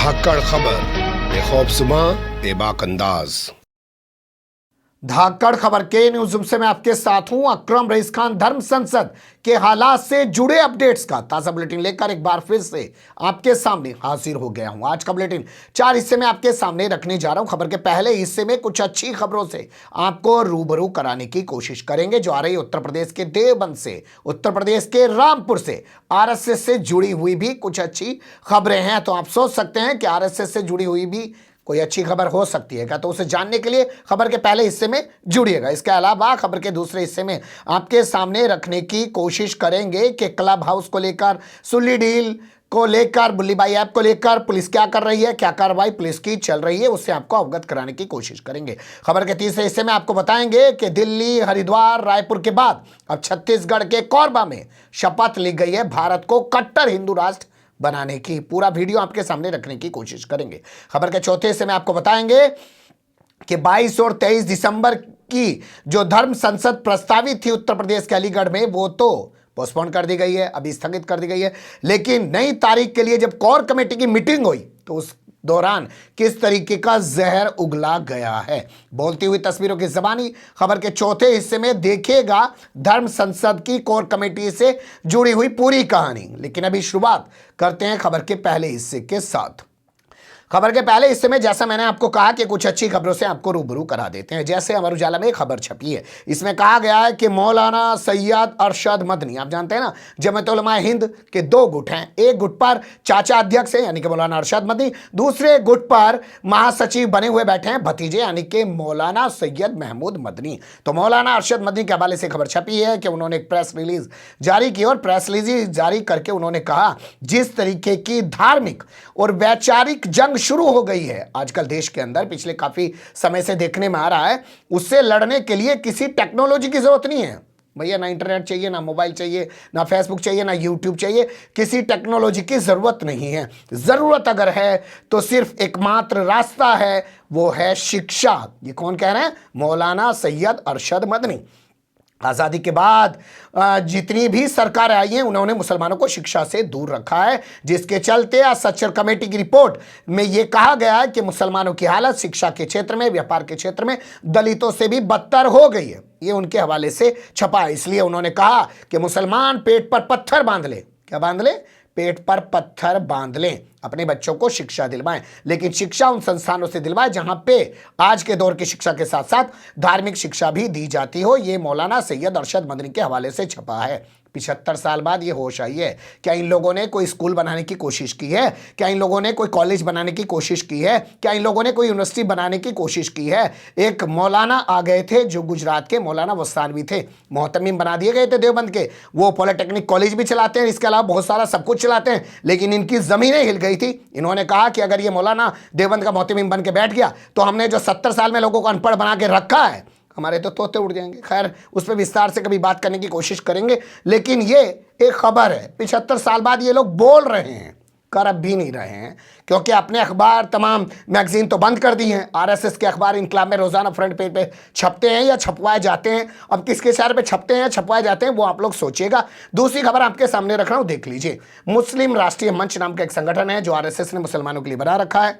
धाकड़ खबर बेखौफजुमा बेबाक अंदाज। धाकड़ खबर के न्यूज़ रूम से मैं आपके साथ हूं अकरम रईस खान। धर्म संसद के हालात से जुड़े अपडेट्स का ताजा बुलेटिन लेकर एक बार फिर से आपके सामने हाजिर हो गया हूं। आज का बुलेटिन 4 हिस्से में आपके सामने रखने जा रहा हूं। खबर के पहले हिस्से में कुछ अच्छी खबरों से आपको रूबरू कराने की कोशिश करेंगे जो आ रही उत्तर प्रदेश के देवबंद से, उत्तर प्रदेश के रामपुर से। आरएसएस से जुड़ी हुई भी कुछ अच्छी खबरें हैं। तो आप सोच सकते हैं कि आरएसएस से जुड़ी हुई भी कोई अच्छी खबर हो सकती है क्या, तो उसे जानने के लिए खबर के पहले हिस्से में जुड़िएगा। इसके अलावा खबर के दूसरे हिस्से में आपके सामने रखने की कोशिश करेंगे कि क्लब हाउस को लेकर, सुल्ली डील को लेकर, बुल्लीबाई ऐप को लेकर पुलिस क्या कर रही है, क्या कार्रवाई पुलिस की चल रही है, उससे आपको अवगत कराने की कोशिश करेंगे। खबर के तीसरे हिस्से में आपको बताएंगे कि दिल्ली, हरिद्वार, रायपुर के बाद अब छत्तीसगढ़ के कोरबा में शपथ ली गई है भारत को कट्टर हिंदू राष्ट्र बनाने की। पूरा वीडियो आपके सामने रखने की कोशिश करेंगे। खबर के चौथे हिस्से में आपको बताएंगे कि 22 और 23 दिसंबर की जो धर्म संसद प्रस्तावित थी उत्तर प्रदेश के अलीगढ़ में, वो तो पोस्टपोन कर दी गई है, अभी स्थगित कर दी गई है। लेकिन नई तारीख के लिए जब कोर कमेटी की मीटिंग हुई तो उस दौरान किस तरीके का जहर उगला गया है, बोलती हुई तस्वीरों की जबानी खबर के चौथे हिस्से में देखिएगा धर्म संसद की कोर कमेटी से जुड़ी हुई पूरी कहानी। लेकिन अभी शुरुआत करते हैं खबर के पहले हिस्से के साथ। खबर के पहले हिस्से में जैसा मैंने आपको कहा कि कुछ अच्छी खबरों से आपको रूबरू करा देते हैं। जैसे अमर उजाला में एक खबर छपी है, इसमें कहा गया है कि मौलाना सैयद अरशद मदनी, आप जानते हैं ना जमात उलमा हिंद के 2 गुट हैं। एक गुट पर चाचा अध्यक्ष है यानी कि मौलाना अरशद मदनी, दूसरे गुट पर महासचिव बने हुए बैठे हैं भतीजे यानी कि मौलाना सैयद महमूद मदनी। तो मौलाना अरशद मदनी के हवाले से खबर छपी है कि उन्होंने एक प्रेस रिलीज जारी की और प्रेस रिलीज जारी करके उन्होंने कहा जिस तरीके की धार्मिक और वैचारिक जंग शुरू हो गई है आजकल देश के अंदर, पिछले काफी समय से देखने में आ रहा है, उससे लड़ने के लिए किसी टेक्नोलॉजी की जरूरत नहीं है भैया। ना इंटरनेट चाहिए, ना मोबाइल चाहिए, ना फेसबुक चाहिए, ना यूट्यूब चाहिए, किसी टेक्नोलॉजी की जरूरत नहीं है। जरूरत अगर है तो सिर्फ एकमात्र रास्ता है, वो है शिक्षा। ये कौन कह रहे हैं? मौलाना सैयद अरशद मदनी। आज़ादी के बाद जितनी भी सरकारें आई हैं उन्होंने मुसलमानों को शिक्षा से दूर रखा है, जिसके चलते सच्चर कमेटी की रिपोर्ट में यह कहा गया है कि मुसलमानों की हालत शिक्षा के क्षेत्र में, व्यापार के क्षेत्र में दलितों से भी बदतर हो गई है। ये उनके हवाले से छपा है। इसलिए उन्होंने कहा कि मुसलमान पेट पर पत्थर बांध ले। क्या बांध ले? पेट पर पत्थर बांध लें, अपने बच्चों को शिक्षा दिलवाएं, लेकिन शिक्षा उन संस्थानों से दिलवाएं जहां पे आज के दौर की शिक्षा के साथ साथ धार्मिक शिक्षा भी दी जाती हो। ये मौलाना सैयद अरशद मदनी के हवाले से छपा है। 75 साल बाद ये होश आई है। क्या इन लोगों ने कोई स्कूल बनाने की कोशिश की है? क्या इन लोगों ने कोई कॉलेज बनाने की कोशिश की है? क्या इन लोगों ने कोई यूनिवर्सिटी बनाने की कोशिश की है? एक मौलाना आ गए थे जो गुजरात के मौलाना वस्तानवी थे, मोहतमिम बना दिए गए थे देवबंद के। वो पॉलिटेक्निक कॉलेज भी चलाते हैं, इसके अलावा बहुत सारा सब कुछ चलाते हैं, लेकिन इनकी जमीनें हिल गई थी। इन्होंने कहा कि अगर ये मौलाना देवबंद का मोहतमिम बन के बैठ गया तो हमने जो 70 साल में लोगों को अनपढ़ बना के रखा है, हमारे तो तोते उड़ जाएंगे। खैर, उस पर विस्तार से कभी बात करने की कोशिश करेंगे, लेकिन ये एक खबर है। 75 साल बाद ये लोग बोल रहे हैं, कर अब भी नहीं रहे हैं, क्योंकि अपने अखबार, तमाम मैगजीन तो बंद कर दी हैं। आरएसएस के अखबार इनकलाब में रोजाना फ्रंट पेज पे छपते हैं या छपवाए जाते हैं। अब किसके शहर पे छपते हैं या छपवाए जाते हैं वो आप लोग सोचिएगा। दूसरी खबर आपके सामने रख रहा हूं, देख लीजिए। मुस्लिम राष्ट्रीय मंच नाम का एक संगठन है जो आरएसएस ने मुसलमानों के लिए बना रखा है।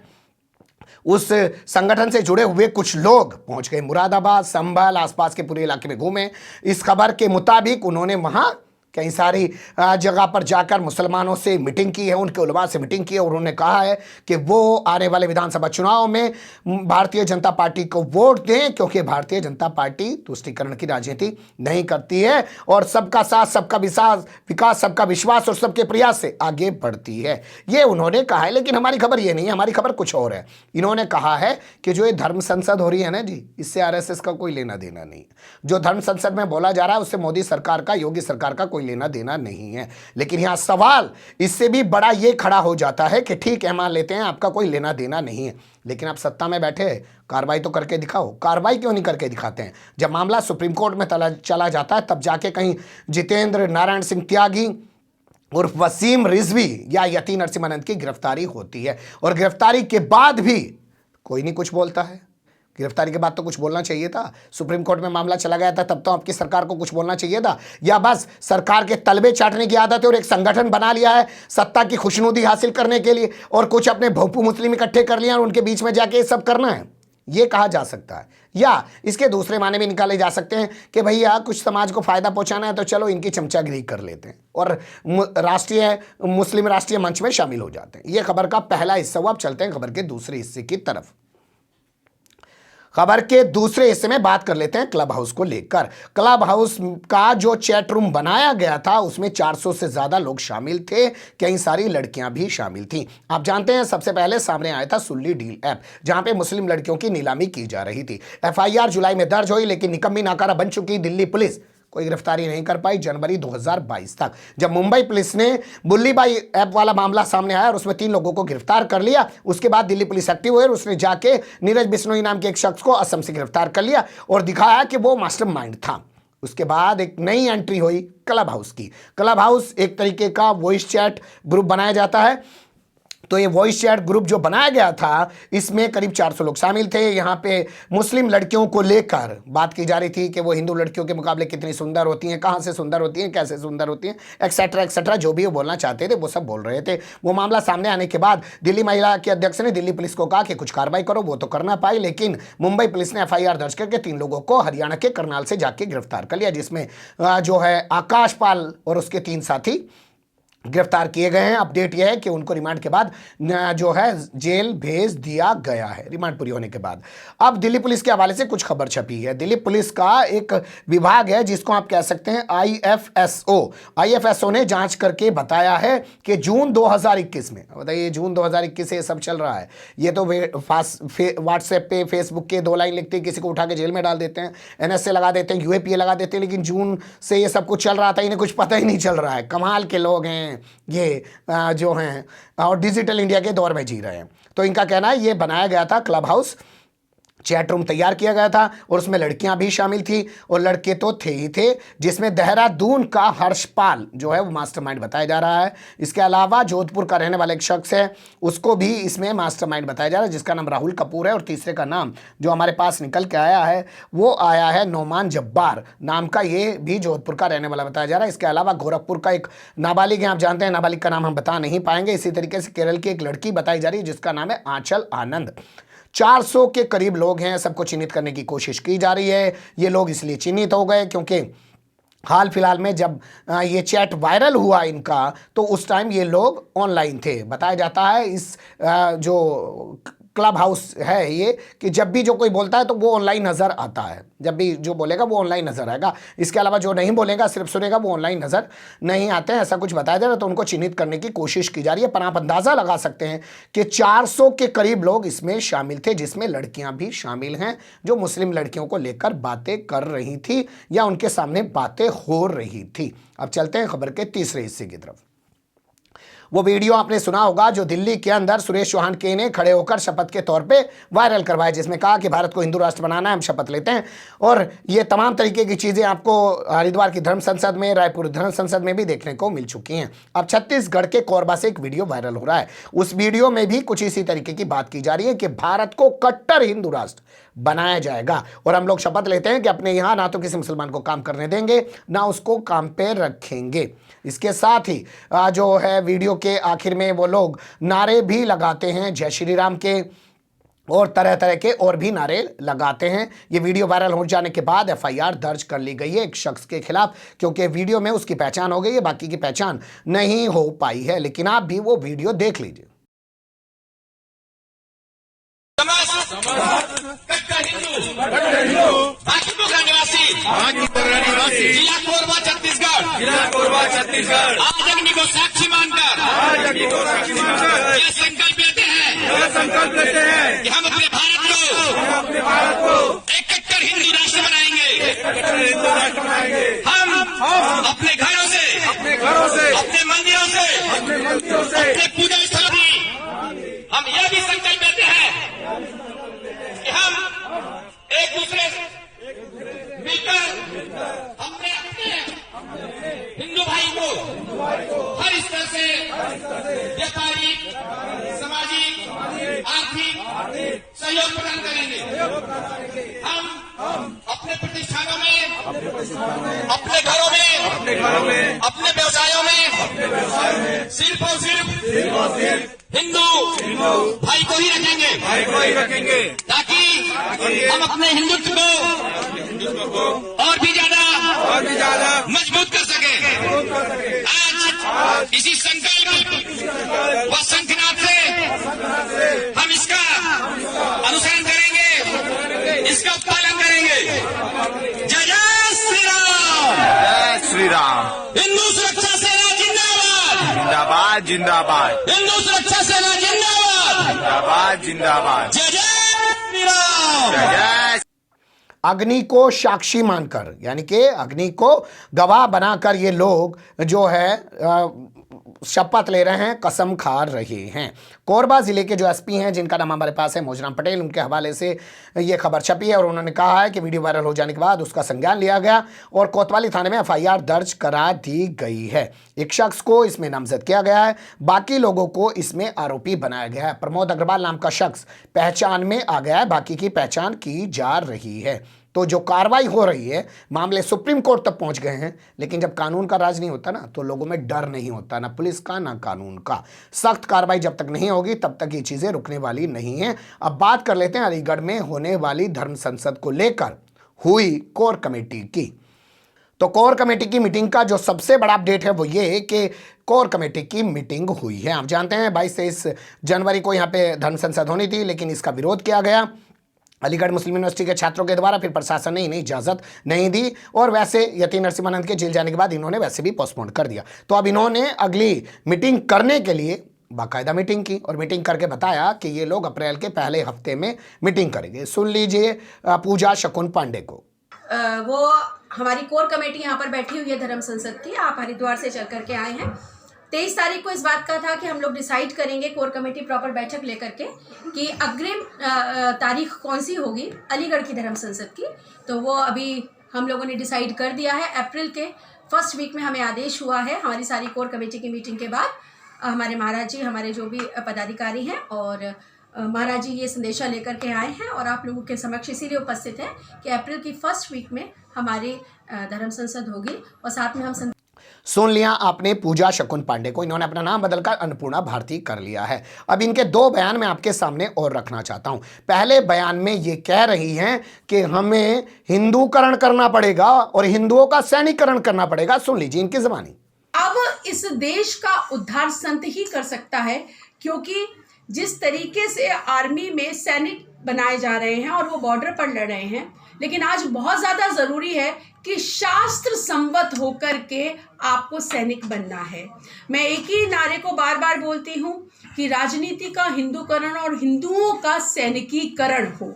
उस संगठन से जुड़े हुए कुछ लोग पहुंच गए मुरादाबाद, संभल, आसपास के पूरे इलाके में घूमे। इस खबर के मुताबिक उन्होंने वहां कई सारी जगह पर जाकर मुसलमानों से मीटिंग की है, उनके उलमा से मीटिंग की है और उन्होंने कहा है कि वो आने वाले विधानसभा चुनाव में भारतीय जनता पार्टी को वोट दें, क्योंकि भारतीय जनता पार्टी तुष्टीकरण की राजनीति नहीं करती है और सबका साथ, सबका विकास, सबका विश्वास और सबके प्रयास से आगे बढ़ती है। ये उन्होंने कहा है। लेकिन हमारी खबर ये नहीं है, हमारी खबर कुछ और है। इन्होंने कहा है कि जो ये धर्म संसद हो रही है ना जी, इससे आरएसएस का कोई लेना देना नहीं। जो धर्म संसद में बोला जा रहा है उससे मोदी सरकार का, योगी सरकार का कोई लेना देना नहीं है। लेकिन यहां सवाल इससे भी बड़ा ये खड़ा हो जाता है कि ठीक है, मान लेते हैं आपका कोई लेना देना नहीं है, लेकिन आप सत्ता में बैठे, कार्रवाई तो करके दिखाओ। कार्रवाई क्यों नहीं करके दिखाते हैं? जब मामला सुप्रीम कोर्ट में चला जाता है तब जाके कहीं जितेंद्र नारायण सिंह त्यागी उर्फ वसीम रिजवी या यति नरसिम्हानंद की गिरफ्तारी होती है और गिरफ्तारी के बाद भी कोई नहीं कुछ बोलता है। गिरफ्तारी के बाद तो कुछ बोलना चाहिए था। सुप्रीम कोर्ट में मामला चला गया था, तब तो आपकी सरकार को कुछ बोलना चाहिए था। या बस सरकार के तलबे चाटने की आदत है और एक संगठन बना लिया है सत्ता की खुशनुदी हासिल करने के लिए, और कुछ अपने भोपू मुस्लिम इकट्ठे कर लिया और उनके बीच में जाके ये सब करना है, ये कहा जा सकता है। या इसके दूसरे माने भी निकाले जा सकते हैं कि भैया कुछ समाज को फायदा पहुंचाना है तो चलो इनकी चमचागिरी कर लेते हैं और मुस्लिम राष्ट्रीय मंच में शामिल हो जाते हैं। यह खबर का पहला हिस्सा हुआ। अब चलते हैं खबर के दूसरे हिस्से की तरफ। खबर के दूसरे हिस्से में बात कर लेते हैं क्लब हाउस को लेकर। क्लब हाउस का जो चैट रूम बनाया गया था उसमें 400 से ज्यादा लोग शामिल थे, कई सारी लड़कियां भी शामिल थीं। आप जानते हैं सबसे पहले सामने आया था सुल्ली डील ऐप, जहां पे मुस्लिम लड़कियों की नीलामी की जा रही थी। FIR जुलाई में दर्ज हुई, लेकिन निकम्मी नाकारा बन चुकी दिल्ली पुलिस कोई गिरफ्तारी नहीं कर पाई जनवरी 2022 तक, जब मुंबई पुलिस ने बुल्लीबाई ऐप वाला मामला सामने आया और उसमें 3 लोगों को गिरफ्तार कर लिया। उसके बाद दिल्ली पुलिस एक्टिव हुई और उसने जाके नीरज बिश्नोई नाम के एक शख्स को असम से गिरफ्तार कर लिया और दिखाया कि वो मास्टरमाइंड था। उसके बाद एक नई एंट्री हुई क्लब हाउस की। क्लब हाउस एक तरीके का वॉइस चैट ग्रुप बनाया जाता है। तो ये वॉइस चैट ग्रुप जो बनाया गया था इसमें करीब 400 लोग शामिल थे। यहाँ पे मुस्लिम लड़कियों को लेकर बात की जा रही थी कि वो हिंदू लड़कियों के मुकाबले कितनी सुंदर होती हैं, कहाँ से सुंदर होती हैं, कैसे सुंदर होती हैं, एक्सेट्रा एक्सेट्रा, जो भी वो बोलना चाहते थे वो सब बोल रहे थे। वो मामला सामने आने के बाद दिल्ली महिला के अध्यक्ष ने दिल्ली पुलिस को कहा कि कुछ कार्रवाई करो। वो तो करना पाई, लेकिन मुंबई पुलिस ने FIR दर्ज करके 3 लोगों को हरियाणा के करनाल से जाके गिरफ्तार कर लिया, जिसमें जो है आकाश पाल और उसके 3 साथी गिरफ्तार किए गए हैं। अपडेट यह है कि उनको रिमांड के बाद जो है जेल भेज दिया गया है, रिमांड पूरी होने के बाद। अब दिल्ली पुलिस के हवाले से कुछ खबर छपी है। दिल्ली पुलिस का एक विभाग है जिसको आप कह सकते हैं IFSO ने जांच करके बताया है कि जून 2021 में, बताइए जून 2021 से ये सब चल रहा है। ये तो व्हाट्सएप पे फेसबुक के 2 लाइन लिखते हैं, किसी को उठा के जेल में डाल देते हैं, NSA लगा देते हैं, UAPA लगा देते हैं, लेकिन जून से ये सब कुछ चल रहा था, इन्हें कुछ पता ही नहीं चल रहा है। कमाल के लोग हैं ये जो हैं और डिजिटल इंडिया के दौर में जी रहे हैं। तो इनका कहना है ये बनाया गया था क्लब हाउस, चैट रूम तैयार किया गया था और उसमें लड़कियां भी शामिल थी और लड़के तो थे ही थे, जिसमें देहरादून का हर्षपाल जो है वो मास्टरमाइंड बताया जा रहा है। इसके अलावा जोधपुर का रहने वाला एक शख्स है, उसको भी इसमें मास्टरमाइंड बताया जा रहा है, जिसका नाम राहुल कपूर है। और तीसरे का नाम जो हमारे पास निकल के आया है वो आया है नोमान जब्बार नाम का, ये भी जोधपुर का रहने वाला बताया जा रहा है। इसके अलावा गोरखपुर का एक नाबालिग है, आप जानते हैं नाबालिग का नाम हम बता नहीं पाएंगे। इसी तरीके से केरल की एक लड़की बताई जा रही है जिसका नाम है आंचल आनंद। 400 के करीब लोग हैं, सबको चिन्हित करने की कोशिश की जा रही है। ये लोग इसलिए चिन्हित हो गए क्योंकि हाल फिलहाल में जब ये चैट वायरल हुआ इनका, तो उस टाइम ये लोग ऑनलाइन थे। बताया जाता है इस जो क्लब हाउस है ये कि जब भी जो कोई बोलता है तो वो ऑनलाइन नज़र आता है, जब भी जो बोलेगा वो ऑनलाइन नज़र आएगा। इसके अलावा जो नहीं बोलेगा सिर्फ सुनेगा वो ऑनलाइन नज़र नहीं आते हैं, ऐसा कुछ बताया जा रहा है। तो उनको चिन्हित करने की कोशिश की जा रही है। पर आप अंदाज़ा लगा सकते हैं कि 400 के करीब लोग इसमें शामिल थे, जिसमें लड़कियां भी शामिल हैं जो मुस्लिम लड़कियों को लेकर बातें कर रही थी या उनके सामने बातें हो रही थी। अब चलते हैं खबर के तीसरे हिस्से की तरफ। वो वीडियो आपने सुना होगा जो दिल्ली के अंदर सुरेश चौहान के ने खड़े होकर शपथ के तौर पे वायरल करवाया, जिसमें कहा कि भारत को हिंदू राष्ट्र बनाना है, हम शपथ लेते हैं। और ये तमाम तरीके की चीज़ें आपको हरिद्वार की धर्म संसद में, रायपुर धर्म संसद में भी देखने को मिल चुकी हैं। अब छत्तीसगढ़ के कोरबा से एक वीडियो वायरल हो रहा है। उस वीडियो में भी कुछ इसी तरीके की बात की जा रही है कि भारत को कट्टर हिंदू राष्ट्र बनाया जाएगा और हम लोग शपथ लेते हैं कि अपने यहाँ ना तो किसी मुसलमान को काम करने देंगे ना उसको काम पे रखेंगे। इसके साथ ही जो है वीडियो के आखिर में वो लोग नारे भी लगाते हैं जय श्री राम के और तरह तरह के और भी नारे लगाते हैं। ये वीडियो वायरल हो जाने के बाद FIR दर्ज कर ली गई है एक शख्स के खिलाफ, क्योंकि वीडियो में उसकी पहचान हो गई है, बाकी की पहचान नहीं हो पाई है। लेकिन आप भी वो वीडियो देख लीजिए। जिला कोरबा छत्तीसगढ़ आज अग्नि को साक्षी मानकर ये संकल्प लेते हैं कि हम अपने भारत को एक कट्टर हिंदू राष्ट्र बनाएंगे। हम अपने घरों से अपने मंदिरों से अपने पूजा स्थल भी हम यह भी संकल्प लेते हैं कि हम एक दूसरे से मिलकर अपने हिंदू भाई को हर स्तर से व्यापारिक, सामाजिक, आर्थिक सहयोग प्रदान करेंगे। हम अपने प्रतिष्ठानों में, अपने घरों में, अपने व्यवसायों में सिर्फ और सिर्फ हिंदू भाई को ही रखेंगे, ताकि हम अपने हिंदुत्व को और भी ज्यादा मजबूत कर सके। आज इसी संकल्प व संकल्प से हम इसका अनुसरण करेंगे, इसका पालन करेंगे। जय जय श्री राम। जय श्री राम। हिंदू सुरक्षा सेना जिंदाबाद, जिंदाबाद जिंदाबाद, हिंदू सुरक्षा सेना जिंदाबाद, जिंदाबाद जिंदाबाद। जय जय श्री राम। जय जय। अग्नि को साक्षी मानकर, यानी कि अग्नि को गवाह बनाकर ये लोग जो है शपथ ले रहे हैं, कसम खा रहे हैं। कोरबा जिले के जो एसपी हैं, जिनका नाम हमारे पास है मोजराम पटेल, उनके हवाले से ये खबर छपी है और उन्होंने कहा है कि वीडियो वायरल हो जाने के बाद उसका संज्ञान लिया गया और कोतवाली थाने में एफआईआर दर्ज करा दी गई है। एक शख्स को इसमें नामजद किया गया है, बाकी लोगों को इसमें आरोपी बनाया गया है। प्रमोद अग्रवाल नाम का शख्स पहचान में आ गया है, बाकी की पहचान की जा रही है। तो जो कार्रवाई हो रही है, मामले सुप्रीम कोर्ट तक पहुंच गए हैं, लेकिन जब कानून का राज नहीं होता ना, तो लोगों में डर नहीं होता, ना पुलिस का ना कानून का। सख्त कार्रवाई जब तक नहीं होगी तब तक ये चीजें रुकने वाली नहीं है। अब बात कर लेते हैं अलीगढ़ में होने वाली धर्म संसद को लेकर हुई कोर कमेटी की। तो कोर कमेटी की मीटिंग का जो सबसे बड़ा अपडेट है वो ये कि कोर कमेटी की मीटिंग हुई है। आप जानते हैं 22-23 जनवरी को यहाँ पे धर्म संसद होनी थी, लेकिन इसका विरोध किया गया अलीगढ़ मुस्लिम यूनिवर्सिटी के छात्रों के द्वारा। फिर प्रशासन ने इन्हें इजाजत नहीं दी और वैसे यतीन नरसिम्हानंद के जेल जाने के बाद इन्होंने वैसे भी पोस्टपोन कर दिया। तो अब इन्होंने अगली मीटिंग करने के लिए बाकायदा मीटिंग की और मीटिंग करके बताया कि ये लोग अप्रैल के पहले हफ्ते में मीटिंग करेंगे। सुन लीजिए पूजा शकुन पांडे को। वो हमारी कोर कमेटी यहाँ पर बैठी हुई है धर्म संसद की। आप हरिद्वार से चल करके आए हैं। 23 तारीख को इस बात का था कि हम लोग डिसाइड करेंगे, कोर कमेटी प्रॉपर बैठक लेकर के, कि अग्रिम तारीख कौन सी होगी अलीगढ़ की धर्म संसद की। तो वो अभी हम लोगों ने डिसाइड कर दिया है। अप्रैल के फर्स्ट वीक में हमें आदेश हुआ है, हमारी सारी कोर कमेटी की मीटिंग के बाद हमारे महाराज जी, हमारे जो भी पदाधिकारी हैं और महाराज जी ये संदेशा लेकर के आए हैं और आप लोगों के समक्ष इसीलिए उपस्थित है कि अप्रैल की फर्स्ट वीक में हमारी धर्म संसद होगी। और साथ में हम सुन लिया आपने पूजा शकुन पांडे को, इन्होंने अपना नाम बदलकर अन्नपूर्णा भारती कर लिया है। अब इनके 2 बयान मैं आपके सामने और रखना चाहता हूं। पहले बयान में ये कह रही हैं कि हमें हिंदूकरण करना पड़ेगा और हिंदुओं का सैनिकरण करना पड़ेगा। सुन लीजिए इनकी ज़बानी। अब इस देश का उद्धार संत ही कर सकता है, क्योंकि जिस तरीके से आर्मी में सैनिक बनाए जा रहे हैं और वो बॉर्डर पर लड़ रहे हैं, लेकिन आज बहुत ज़्यादा ज़रूरी है कि शास्त्र संवत होकर के आपको सैनिक बनना है। मैं एक ही नारे को बार बार बोलती हूँ कि राजनीति का हिंदूकरण और हिंदुओं का सैनिकीकरण हो।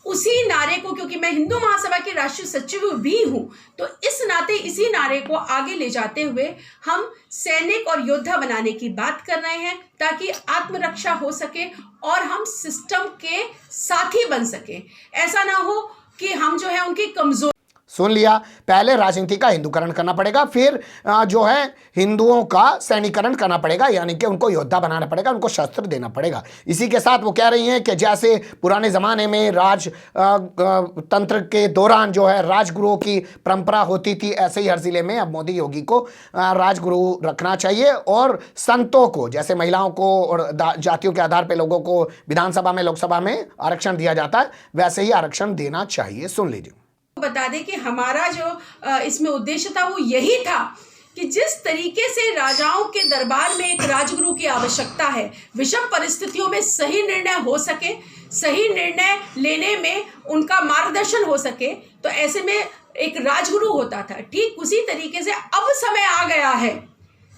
उसी नारे को, क्योंकि मैं हिंदू महासभा की राष्ट्रीय सचिव भी हूँ, तो इस नाते इसी नारे को आगे ले जाते हुए हम सैनिक और योद्धा बनाने की बात कर रहे हैं, ताकि आत्मरक्षा हो सके और हम सिस्टम के साथी बन सके। ऐसा ना हो कि हम जो है उनकी कमजोर। सुन लिया, पहले राजनीति का हिंदूकरण करना पड़ेगा, फिर जो है हिंदुओं का सैनिकरण करना पड़ेगा, यानी कि उनको योद्धा बनाना पड़ेगा, उनको शस्त्र देना पड़ेगा। इसी के साथ वो कह रही हैं कि जैसे पुराने ज़माने में राज तंत्र के दौरान जो है राजगुरुओं की परंपरा होती थी, ऐसे ही हर जिले में अब मोदी योगी को राजगुरु रखना चाहिए और संतों को, जैसे महिलाओं को और जातियों के आधार पर लोगों को विधानसभा में, लोकसभा में आरक्षण दिया जाता है, वैसे ही आरक्षण देना चाहिए। सुन लीजिए। बता दें कि हमारा जो इसमें उद्देश्य था वो यही था कि जिस तरीके से राजाओं के दरबार में एक राजगुरु की आवश्यकता है, विषम परिस्थितियों में सही निर्णय हो सके, सही निर्णय लेने में उनका मार्गदर्शन हो सके, तो ऐसे में एक राजगुरु होता था। ठीक उसी तरीके से अब समय आ गया है,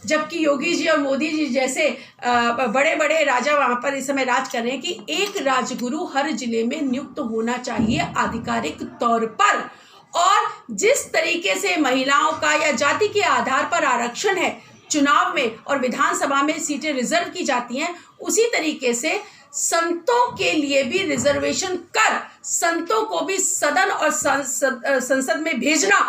जबकि योगी जी और मोदी जी जैसे बड़े बड़े राजा वहाँ पर इस समय राज कर रहे हैं, कि एक राजगुरु हर जिले में नियुक्त होना चाहिए आधिकारिक तौर पर। और जिस तरीके से महिलाओं का या जाति के आधार पर आरक्षण है चुनाव में और विधानसभा में सीटें रिजर्व की जाती हैं, उसी तरीके से संतों के लिए भी रिजर्वेशन कर संतों को भी सदन और संसद में भेजना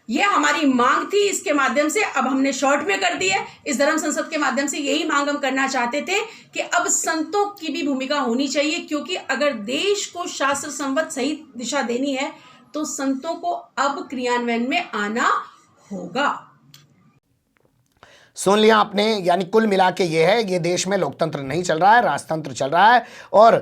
ये हमारी मांग थी, इसके माध्यम से अब हमने शॉर्ट में कर दी है। इस धर्म संसद के माध्यम से यही मांग हम करना चाहते थे कि अब संतों की भी भूमिका होनी चाहिए, क्योंकि अगर देश को शास्त्र संवत सही दिशा देनी है तो संतों को अब क्रियान्वयन में आना होगा। सुन लिया आपने, यानी कुल मिला के ये है, ये देश में लोकतंत्र नहीं चल रहा है, राजतंत्र चल रहा है और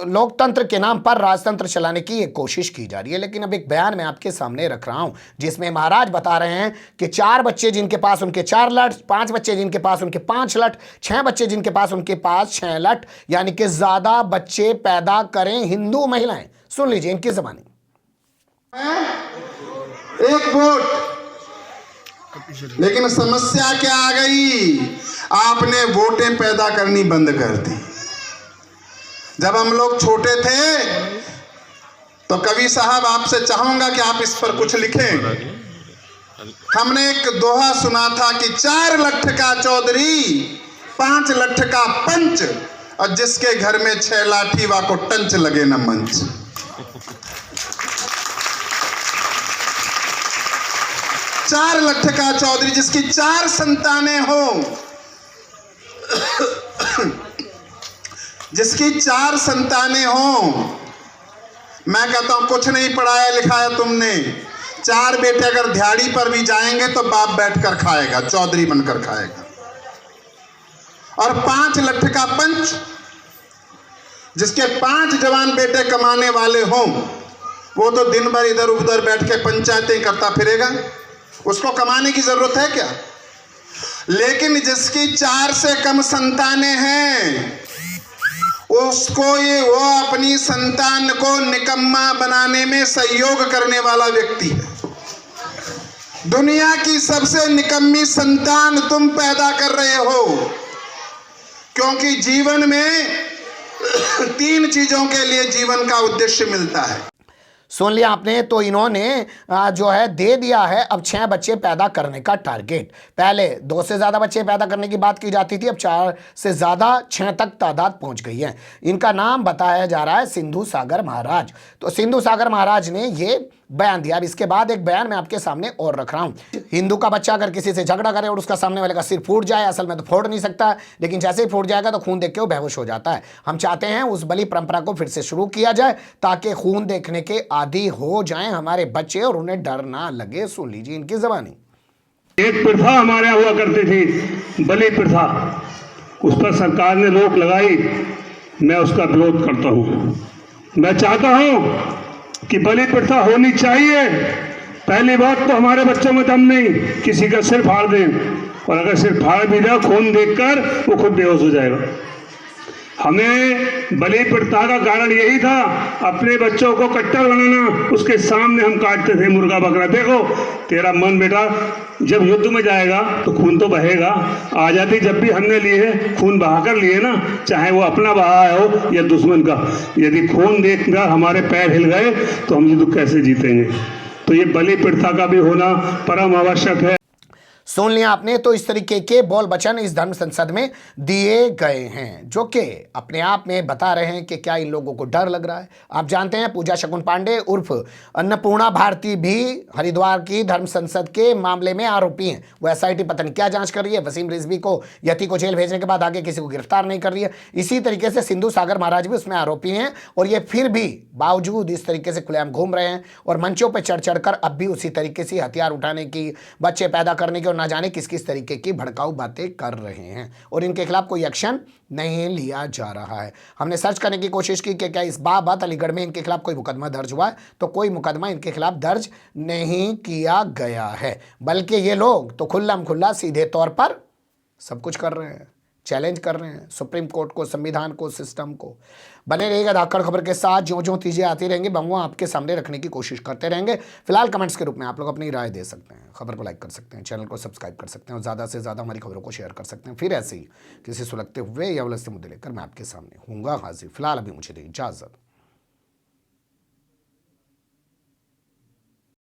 लोकतंत्र के नाम पर राजतंत्र चलाने की एक कोशिश की जा रही है। लेकिन अब एक बयान मैं आपके सामने रख रहा हूं जिसमें महाराज बता रहे हैं कि 4 बच्चे जिनके पास उनके 4 लट, 5 बच्चे जिनके पास उनके 5 लट, 6 बच्चे जिनके पास उनके पास 6 लट, यानी कि ज्यादा बच्चे पैदा करें हिंदू महिलाएं। सुन लीजिए इनकी जबानी। एक वोट, लेकिन समस्या क्या आ गई? आपने वोटें पैदा करनी बंद कर दी। जब हम लोग छोटे थे तो कवि साहब आपसे चाहूंगा कि आप इस पर कुछ लिखें। हमने एक दोहा सुना था कि 4 लठ का चौधरी, 5 लठ का पंच, और जिसके घर में 6 लाठी वा को टंच लगे न मंच। चार लठ का चौधरी, जिसकी 4 संतानें हो, जिसकी 4 संतानें हो। मैं कहता हूं कुछ नहीं पढ़ाया लिखाया तुमने। 4 बेटे अगर दिहाड़ी पर भी जाएंगे तो बाप बैठकर खाएगा, चौधरी बनकर खाएगा। और 5 लठ का पंच, जिसके 5 जवान बेटे कमाने वाले हों, वो तो दिन भर इधर उधर बैठ के पंचायतें करता फिरेगा, उसको कमाने की जरूरत है क्या? लेकिन जिसकी 4 से कम संतानें हैं, उसको वो अपनी संतान को निकम्मा बनाने में सहयोग करने वाला व्यक्ति है। दुनिया की सबसे निकम्मी संतान तुम पैदा कर रहे हो, क्योंकि जीवन में 3 चीजों के लिए जीवन का उद्देश्य मिलता है। सुन लिया आपने, तो इन्होंने जो है दे दिया है अब 6 बच्चे पैदा करने का टारगेट। पहले 2 से ज़्यादा बच्चे पैदा करने की बात की जाती थी, अब 4 से ज़्यादा 6 तक तादाद पहुंच गई है। इनका नाम बताया जा रहा है सिंधु सागर महाराज। तो सिंधु सागर महाराज ने ये बयान दिया। अब इसके बाद एक बयान मैं आपके सामने और रख रहा हूं। हिंदू का बच्चा अगर किसी से झगड़ा करे और उसका सामने वाले का सिर फूट जाए, असल में तो फोड़ नहीं सकता, लेकिन जैसे ही फूट जाएगा तो खून देख के वो बेहोश हो जाता है। हम चाहते हैं उस बलि परंपरा को फिर से शुरू किया जाए ताकि खून देखने के आदी हो जाएं हमारे बच्चे और उन्हें डर ना लगे। सुन लीजिए इनकी जबानी। एक प्रथा हमारे यहाँ हुआ करती थी, बलि प्रथा। उस पर सरकार ने रोक लगाई, मैं उसका विरोध करता हूँ। मैं चाहता हूँ कि बलि प्रथा होनी चाहिए। पहली बात तो हमारे बच्चों में दम नहीं, किसी का सिर फाड़ दें, और अगर सिर फाड़ भी जाए खून देखकर वो खुद बेहोश हो जाएगा। हमें बलि प्रथा का कारण यही था, अपने बच्चों को कट्टर बनाना। उसके सामने हम काटते थे मुर्गा बकरा। देखो तेरा मन बेटा जब युद्ध में जाएगा तो खून तो बहेगा। आज़ादी जब भी हमने ली है खून बहाकर लिए ना, चाहे वो अपना बहा हो या दुश्मन का। यदि खून देखकर हमारे पैर हिल गए तो हम युद्ध कैसे जीतेंगे? तो ये बलि प्रथा का भी होना परम आवश्यक है। सुन लिया आपने, तो इस तरीके के बोल वचन इस धर्म संसद में दिए गए हैं, जो कि अपने आप में बता रहे हैं कि क्या इन लोगों को डर लग रहा है। आप जानते हैं पूजा शकुन पांडे उर्फ अन्नपूर्णा भारती भी हरिद्वार की धर्म संसद के मामले में आरोपी हैं। वो एसआईटी पता नहीं क्या जांच कर रही है। वसीम रिजवी को, यति को जेल भेजने के बाद आगे किसी को गिरफ्तार नहीं कर रही है। इसी तरीके से सिंधु सागर महाराज भी उसमें आरोपी हैं, और ये फिर भी बावजूद इस तरीके से खुलेआम घूम रहे हैं और मंचों पर चढ़ चढ़ कर अब भी उसी तरीके से हथियार उठाने की, बच्चे पैदा करने की, ना जाने किस किस तरीके की भड़काऊ बातें कर रहे हैं, और इनके खिलाफ कोई एक्शन नहीं लिया जा रहा है। हमने सर्च करने की कोशिश की कि क्या इस बाबत अलीगढ़ में इनके खिलाफ कोई मुकदमा दर्ज हुआ है, तो कोई मुकदमा इनके खिलाफ दर्ज नहीं किया गया है, बल्कि ये लोग तो खुल्लम खुल्ला सीधे तौर पर सब कुछ कर रहे हैं, चैलेंज कर रहे हैं सुप्रीम कोर्ट को, संविधान को, सिस्टम को। बने रहिएगा धाकड़ खबर के साथ। जो चीज़ें आती रहेंगी बंगुआ आपके सामने रखने की कोशिश करते रहेंगे। फिलहाल कमेंट्स के रूप में आप लोग अपनी राय दे सकते हैं, खबर को लाइक कर सकते हैं, चैनल को सब्सक्राइब कर सकते हैं और ज़्यादा से ज़्यादा हमारी खबरों को शेयर कर सकते हैं। फिर ऐसे ही किसी सुलगते हुए या उलझते मुद्दे लेकर मैं आपके सामने हूँगा हाजिर। फिलहाल अभी मुझे दें इजाज़त।